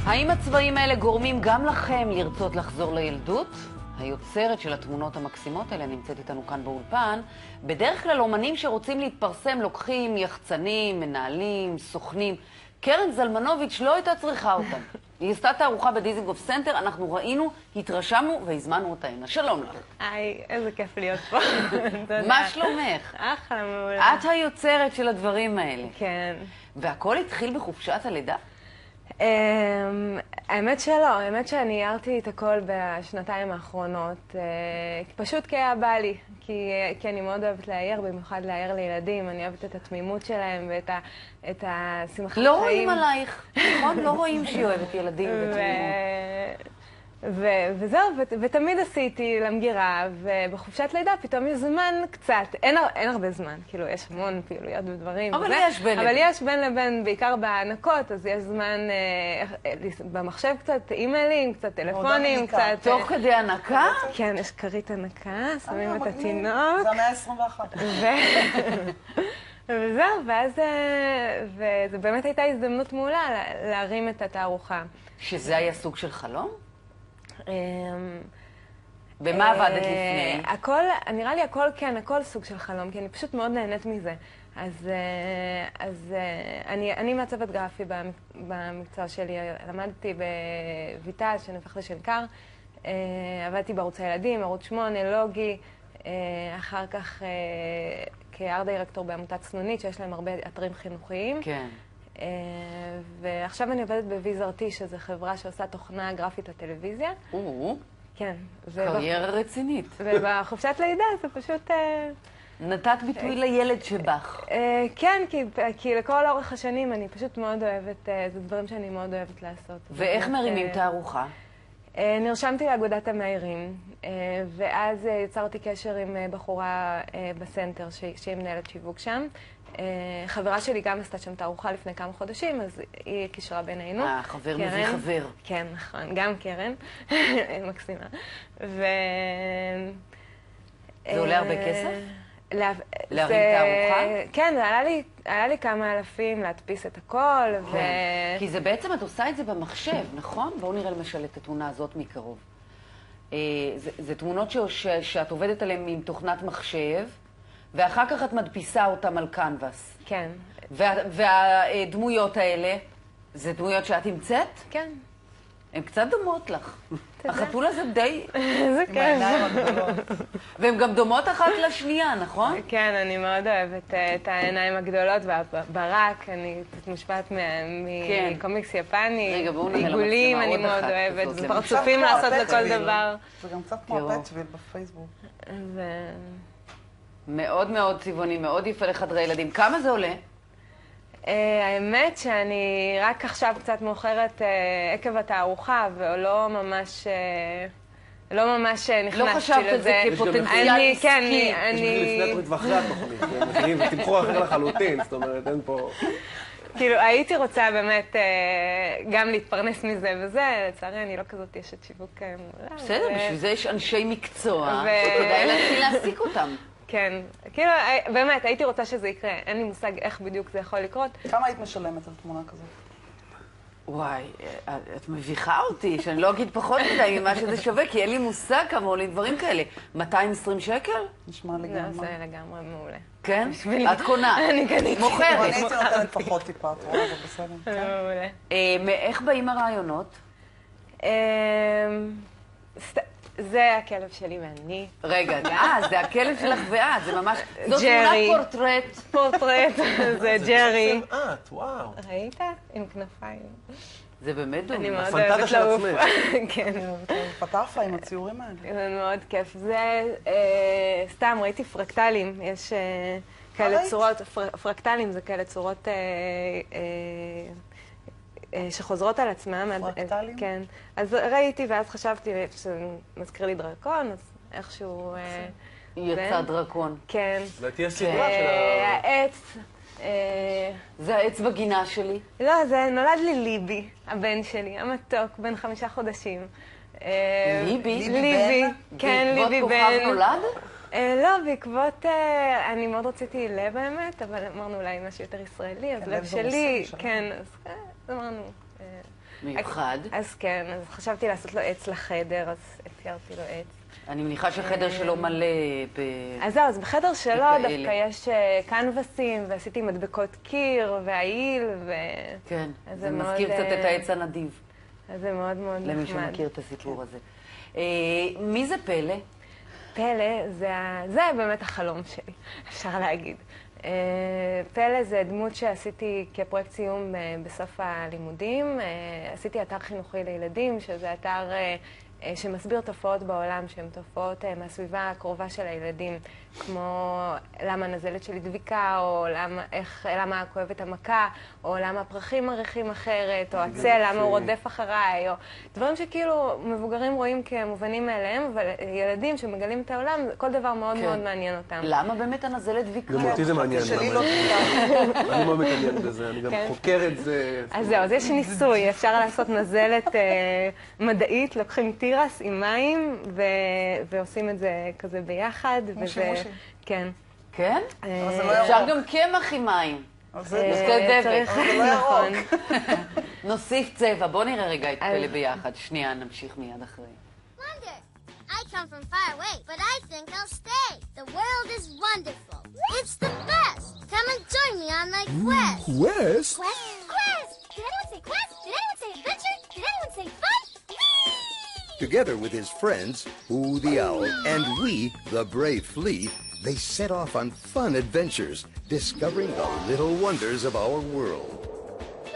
האם הצבעים האלה גורמים גם לכם לרצות לחזור לילדות? היוצרת של התמונות המקסימות האלה נמצאת איתנו כאן באולפן. בדרך כלל אומנים שרוצים להתפרסם לוקחים יחצנים, מנהלים, סוכנים. קרן זלמנוביץ' לא הייתה צריכה אותם. היא עשתה תערוכה בדיזינגוף סנטר, אנחנו ראינו, התרשמנו והזמנו אותה הנה. שלום לך. היי, איזה כיף להיות פה. מה שלומך? אחלה, מעולה. את היוצרת של הדברים האלה. כן. והכל התחיל בחופשת הלידה? האמת שלא, האמת שאני הערתי את הכל בשנתיים האחרונות, פשוט כי היה בא לי, כי אני מאוד אוהבת להעיר, במיוחד להעיר לילדים, אני אוהבת את התמימות שלהם ואת השמחת חיים. לא רואים עלייך, נכון? לא רואים שהיא אוהבת ילדים ותמימות. וזהו, ותמיד עשיתי למגירה, ובחופשת לידה פתאום יש זמן קצת, אין הרבה זמן, כאילו יש המון פעילויות ודברים. אבל יש בין לבין. אבל יש בין לבין, בעיקר בהענקות, אז יש זמן במחשב קצת אימיילים, קצת טלפונים, קצת... תוך כדי הנקה? כן, יש כרית הנקה, שמים את התינוק. זה המאה ה-21. וזהו, וזו באמת הייתה הזדמנות מעולה להרים את התערוכה. שזה היה סוג של חלום? במה עבדת לפני? הכל, נראה לי הכל, כן, הכל סוג של חלום, כי אני פשוט מאוד נהנית מזה. אז אני מעצבת גרפי במקצוע שלי, למדתי בויטל, שנהפך לשנקר, עבדתי בערוץ הילדים, ערוץ 8, לוגי, אחר כך כארט דירקטור בעמותת צנונית, שיש להם הרבה אתרים חינוכיים. כן. ועכשיו אני עובדת בוויזרטי, שזו חברה שעושה תוכנה גרפית לטלוויזיה. כן. קריירה רצינית. ובחופשת לידה זה פשוט... נתת ביטוי לילד שבך. כן, כי לכל אורך השנים אני פשוט מאוד אוהבת, זה דברים שאני מאוד אוהבת לעשות. ואיך מרימים תערוכה? נרשמתי לאגודת המאיירים, ואז יצרתי קשר עם בחורה בסנטר, שהיא מנהלת שיווק שם. חברה שלי גם עשתה שם תערוכה לפני כמה חודשים, אז היא קישרה בינינו. חבר מביא חבר. כן, נכון, גם קרן, מקסימה. זה עולה הרבה כסף? להרים תערוכה? כן, זה עלה לי כמה אלפים להדפיס את הכל. כי זה בעצם, את עושה את זה במחשב, נכון? בואו נראה למשל את התמונה הזאת מקרוב. זה תמונות שאת עובדת עליהן עם תוכנת מחשב, ואחר כך את מדפיסה אותם על קנבס. כן. והדמויות האלה, זה דמויות שאת המצאת? כן. הן קצת דומות לך. החתול הזה די... זה כן. והן גם דומות אחת לשנייה, נכון? כן, אני מאוד אוהבת את העיניים הגדולות והברק, אני מושפעת מקומיקס יפני, עיגולים, אני מאוד אוהבת, פרצופים לעשות לכל דבר. זה גם קצת כמו הפטוויל בפייסבוק. מאוד מאוד צבעוני, מאוד יפה לחדרי ילדים. כמה זה עולה? האמת שאני רק עכשיו קצת מוכרת עקב התערוכה, ולא ממש נכנסתי לזה. לא חשבת על זה כפוטנציאל עסקי. כן, יש לפני התוכנית ואחרי התוכנית. מחירים ותמחור אחר לחלוטין, זאת אומרת, אין פה... כאילו, הייתי רוצה באמת גם להתפרנס מזה וזה, לצערי אני לא כזאת אשת שיווק מעולה. בסדר, בשביל זה יש אנשי מקצוע, שכדאי להתחיל להעסיק אותם. כן, כאילו, באמת, הייתי רוצה שזה יקרה. אין לי מושג איך בדיוק זה יכול לקרות. כמה היית משלמת על תמונה כזאת? וואי, את מביכה אותי, שאני לא אגיד פחות מדי ממה שזה שווה, כי אין לי מושג כמה עולים דברים כאלה. 220 שקל? נשמע לגמרי. לא, זה לגמרי מעולה. כן? את קונה. אני קניתי. מוכרת. אני הייתי נותנת פחות טיפה, את רואה, זה בסדר. מעולה. איך באים הרעיונות? זה הכלב שלי ואני. רגע, זה הכלב שלך ואת, זה ממש... זאת תמונת פורטרט. פורטרט, זה ג'רי. זה את, וואו. ראית? עם כנפיים. זה באמת דומה. אני מאוד הפנטזיה אוהבת של לעוף. עצמך. כן. פתחה עם הציורים האלה. זה מאוד כיף. זה סתם, ראיתי פרקטלים. יש כאלה צורות, פרקטלים זה כאלה צורות שחוזרות על עצמם. פרקטלים? כן. אז ראיתי ואז חשבתי שזה מזכיר לי דרקון, אז איכשהו... יצא דרקון. כן. זה תהיה סדרה של העץ. זה העץ בגינה שלי. לא, זה נולד לי ליבי, הבן שלי, המתוק, בן 5 חודשים. ליבי? ליבי, כן, ליבי בן. בעקבות כוכב נולד? לא, בעקבות... אני מאוד רציתי לב האמת, אבל אמרנו אולי משהו יותר ישראלי, אז לב שלי, כן, אז אמרנו... מיוחד. אז כן, אז חשבתי לעשות לו עץ לחדר, אז אפיירתי לו עץ. אני מניחה שהחדר שלו מלא ב... אז זהו, אז בחדר שלו בכאלה. דווקא יש קנבסים, ועשיתי מדבקות קיר, והעיל, כן, אז זה מאוד, מזכיר קצת את העץ הנדיב, אז זה מאוד מאוד נחמד. למי שמכיר את הסיפור הזה. מי זה פלא? פלא זה באמת החלום שלי, אפשר להגיד. פלא זה דמות שעשיתי כפרויקט סיום בסוף הלימודים. עשיתי אתר חינוכי לילדים, שזה אתר שמסביר תופעות בעולם שהן תופעות מהסביבה הקרובה של הילדים, כמו למה הנזלת שלי דביקה, או למה כואבת המכה, או למה הפרחים מריחים אחרת, או הצל, למה הוא רודף אחריי, או דברים שכאילו מבוגרים רואים כמובנים מאליהם, אבל ילדים שמגלים את העולם, כל דבר מאוד מאוד מעניין אותם. למה באמת הנזלת דביקה? גם אותי זה מעניין. שלי לא דביקה. אני מאוד מתעניין בזה, אני גם חוקר את זה. אז זהו, אז יש ניסוי, אפשר לעשות נזלת מדעית, לוקחים תירס עם מים ועושים את זה כזה ביחד. שימושי. כן. כן? אבל זה לא אפשר ירוק. גם קמח עם מים. אז זה דבק. אבל זה לא נכון. נוסיף צבע, בוא נראה רגע את פלא ביחד. שנייה, נמשיך מיד אחרי. Wonder. I come from far away, but I think I'll stay. The world is wonderful. It's the best. Come and join me on my quest. Quest? Quest? Quest! Did anyone say quest? Did anyone say adventure? Did anyone say fun? Whee! Together with his friends, Who the Owl and we, the Brave Flea, they set off on fun adventures, discovering the little wonders of our world.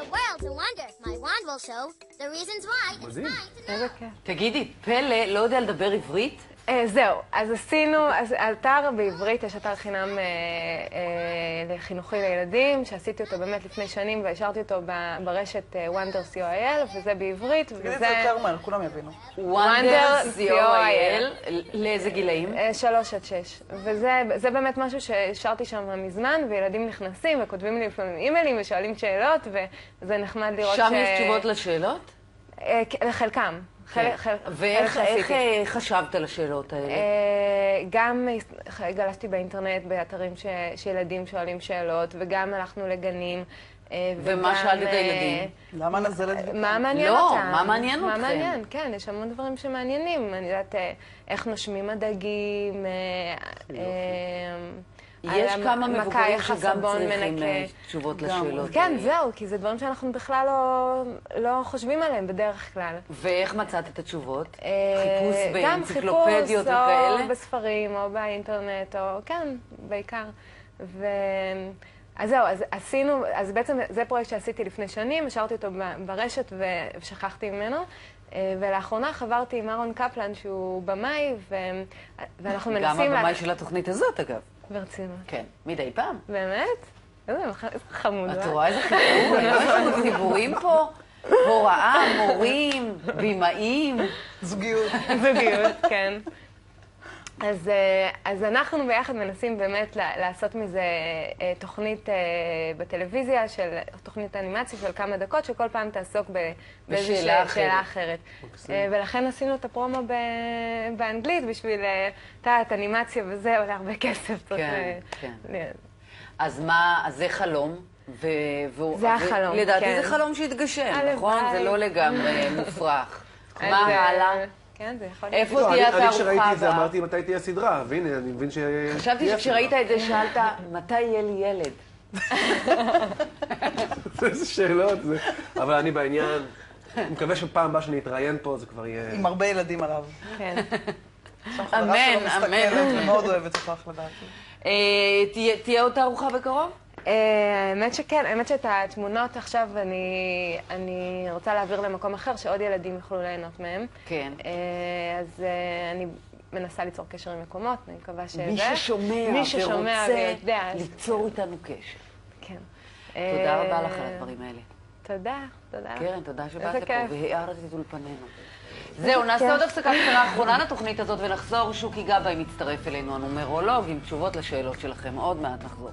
The world's a wonder. My wand will show the reasons why it's מדהים. fine to know. איזה כיף. תגידי, פלא לא יודע לדבר עברית? זהו, אז עשינו, אז האתר בעברית, יש אתר חינם לחינוכי לילדים, שעשיתי אותו באמת לפני שנים והשארתי אותו ברשת Wonders co.il, וזה בעברית, תגידי את זה יותר מהר, כולם יבינו. Wonders co.il. לאיזה גילאים? 3 עד 6. וזה באמת משהו שהשארתי שם מזמן, וילדים נכנסים וכותבים לי לפעמים אימיילים ושואלים שאלות, וזה נחמד לראות שם יש תשובות לשאלות? לחלקם. ואיך חשבת על השאלות האלה? גם גלשתי באינטרנט, באתרים שילדים שואלים שאלות, וגם הלכנו לגנים. ומה שאלת את הילדים? למה נזלת דביקה? מה מעניין לא, אותם? מה מעניין מה אתכם? מעניין, כן, יש המון דברים שמעניינים. אני יודעת איך נושמים הדגים, יש כמה מבוגרים איך שגם הסבון צריכים מנקה. תשובות לשאלות. כן, זהו, כי זה דברים שאנחנו בכלל לא חושבים עליהם בדרך כלל. ואיך מצאת את התשובות? גם חיפוש באנציקלופדיות חיפוש, וכאלה? או בספרים, או באינטרנט, או כן, בעיקר. אז זהו, אז עשינו, אז בעצם זה פרויקט שעשיתי לפני שנים, השארתי אותו ברשת ושכחתי ממנו. ולאחרונה חברתי עם אהרון קפלן, שהוא במאי, ואנחנו מנסים... גם הבמאי של התוכנית הזאת, אגב. ברצינות. כן, מדי פעם. באמת? איזה חמוד. את רואה איזה חיבור? יש לנו דיבורים פה? הוראה, מורים, בימאים. זוגיות. זוגיות, כן. אז אנחנו ביחד מנסים באמת לעשות מזה תוכנית בטלוויזיה, תוכנית אנימציה של כמה דקות, שכל פעם תעסוק באיזושהי שאלה אחרת. ולכן עשינו את הפרומו באנגלית בשביל תת אנימציה, וזה עולה הרבה כסף. כן, כן. אז מה, אז זה חלום? זה החלום, כן. לדעתי זה חלום שהתגשם, נכון? זה לא לגמרי מופרך. מה הלאה? כן, זה יכול להיות. איפה תהיה התערוכה אני כשראיתי את זה הבאה? אמרתי מתי תהיה הסדרה, והנה, אני מבין ש... חשבתי שכשראית את זה שאלת, מתי יהיה לי ילד? איזה שאלות זה. אבל אני בעניין, אני מקווה שפעם הבאה שאני אתראיין פה זה כבר יהיה... עם הרבה ילדים עליו. כן. שם חברה שלו מסתכלת ומאוד אוהבת אותך לדעתי. תהיה עוד תערוכה בקרוב? האמת שכן, האמת שאת התמונות עכשיו אני רוצה להעביר למקום אחר, שעוד ילדים יוכלו ליהנות מהם. כן. אז אני מנסה ליצור קשר עם מקומות, אני מקווה שזה... מי ששומע ורוצה ליצור איתנו קשר. כן. תודה רבה לך על הדברים האלה. תודה, תודה. קרן, תודה שבאת איזה לפה כיף. והארת את אולפנינו. זהו, נעשה עוד הפסקה קצרה אחרונה לתוכנית הזאת ונחזור. שוקי גבאי מצטרף אלינו, הנומרולוג, עם תשובות לשאלות שלכם. עוד מעט נחזור.